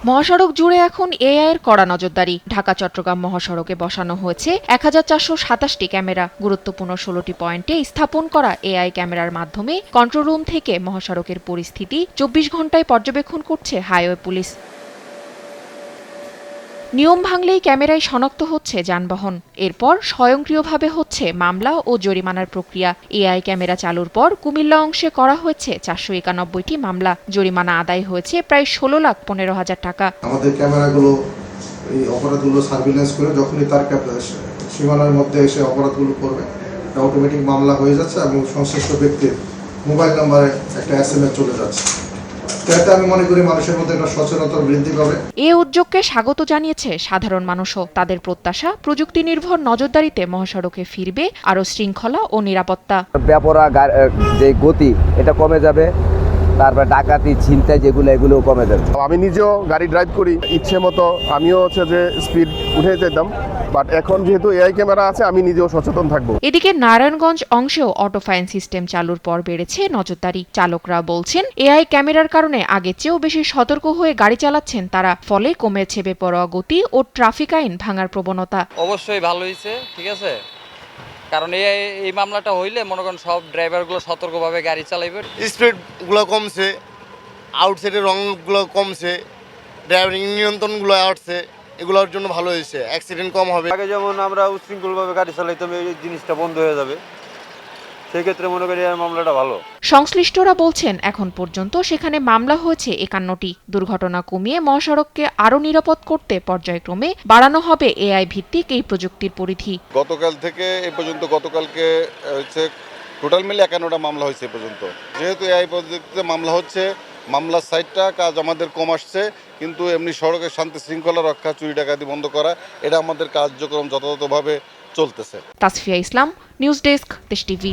মহাসড়ক জুড়ে এখন এআই এর কড়া নজরদারি। ঢাকা চট্টগ্রাম মহাসড়কে বসানো হয়েছে 1427টি ক্যামেরা। গুরুত্বপূর্ণ 16টি পয়েন্টে স্থাপন করা এআই ক্যামেরার মাধ্যমে কন্ট্রোল রুম থেকে মহাসড়কের পরিস্থিতি 24 ঘণ্টায় পর্যবেক্ষণ করছে হাইওয়ে পুলিশ। নিয়ম ভাঙলেই ক্যামেরায় শনাক্ত হচ্ছে যানবাহন। এরপর স্বয়ংক্রিয়ভাবে হচ্ছে মামলা ও জরিমানার প্রক্রিয়া। এআই ক্যামেরা চালুর পর কুমিল্লা অংশে করা হয়েছে 491টি মামলা। জরিমানা আদায় হয়েছে প্রায় 16,15,000 টাকা। আমাদের ক্যামেরাগুলো এই অপরাধগুলো সার্ভিলেন্স করে যখনই তার সীমানার মধ্যে এসে অপরাধগুলো করবে, অটোমেটিক মামলা হয়ে যাচ্ছে এবং সংশ্লিষ্ট ব্যক্তির মোবাইল নম্বরে একটা SMS চলে যাচ্ছে। তাতে আমি মনে করি মানুষের মধ্যে একটা সচেতনতা বৃদ্ধি পাবে। এই উদ্যোগকে স্বাগত জানিয়েছে সাধারণ মানুষও। তাদের প্রত্যাশা, প্রযুক্তি নির্ভর নজরদারিতে মহাসড়কে ফিরবে আরও শৃঙ্খলা ও নিরাপত্তা। ব্যাপরা যে গতি এটা কমে যাবে, তারপর ডাকাতি ছিনতাই এগুলো কমে যাবে। আমি নিজেও গাড়ি ড্রাইভ করি, ইচ্ছে মতো আমিও যে স্পিড উঠে যেতাম, বাট এখন যেহেতু এআই ক্যামেরা আছে আমি নিজেও সচেতন থাকবো। এদিকে নারায়ণগঞ্জ অংশেও অটো ফাইন সিস্টেম চালুর পর বেড়েছে নজরদারি। চালকরা বলছেন এআই ক্যামেরার কারণে আগের চেয়েও বেশি সতর্ক হয়ে গাড়ি চালাচ্ছেন তারা। ফলে কমেছে বেপরোয়া গতি ও ট্রাফিক আইন ভাঙার প্রবণতা। অবশ্যই ভালো হয়েছে, ঠিক আছে, কারণ এই মামলাটা হইলে মনে করেন সব ড্রাইভারগুলো সতর্কভাবে গাড়ি চালাইবে। স্পিডগুলো কমছে, আউটসাইডের রংগুলো কমছে, ড্রাইভিং নিয়ন্ত্রণগুলো আসছে, এগুলোর জন্য ভালো হয়েছে, অ্যাক্সিডেন্ট কম হবে। আগে যেমন আমরা উশৃঙ্খলভাবে গাড়ি চালাইতাম, এই জিনিসটা বন্ধ হয়ে যাবে, সেক্ষেত্রে মনে করি এই মামলাটা ভালো। সংশ্লিষ্টরা বলছেন এখন পর্যন্ত সেখানে মামলা হয়েছে 51টি। দুর্ঘটনা কমিয়ে মহাসড়ককে আরও নিরাপদ করতে পর্যায়ক্রমে বাড়ানো হবে এআই ভিত্তিক এই প্রযুক্তির পরিধি। গতকাল থেকে এ পর্যন্ত গতকালকে হচ্ছে টোটাল মিলে 51টা মামলা হয়েছে এ পর্যন্ত। যেহেতু এআই পদ্ধতিতে মামলা হচ্ছে, মামলার সাইডটা কাজ আমাদের কম আসছে, কিন্তু এমনি সড়কের শান্তি শৃঙ্খলা রক্ষা, চুরি ডাকাতি বন্ধ করা, এটা আমাদের কার্যক্রম যথাযথভাবে চলতেছে। তাসফিয়া ইসলাম, নিউজ ডেস্ক, দেশ টিভি।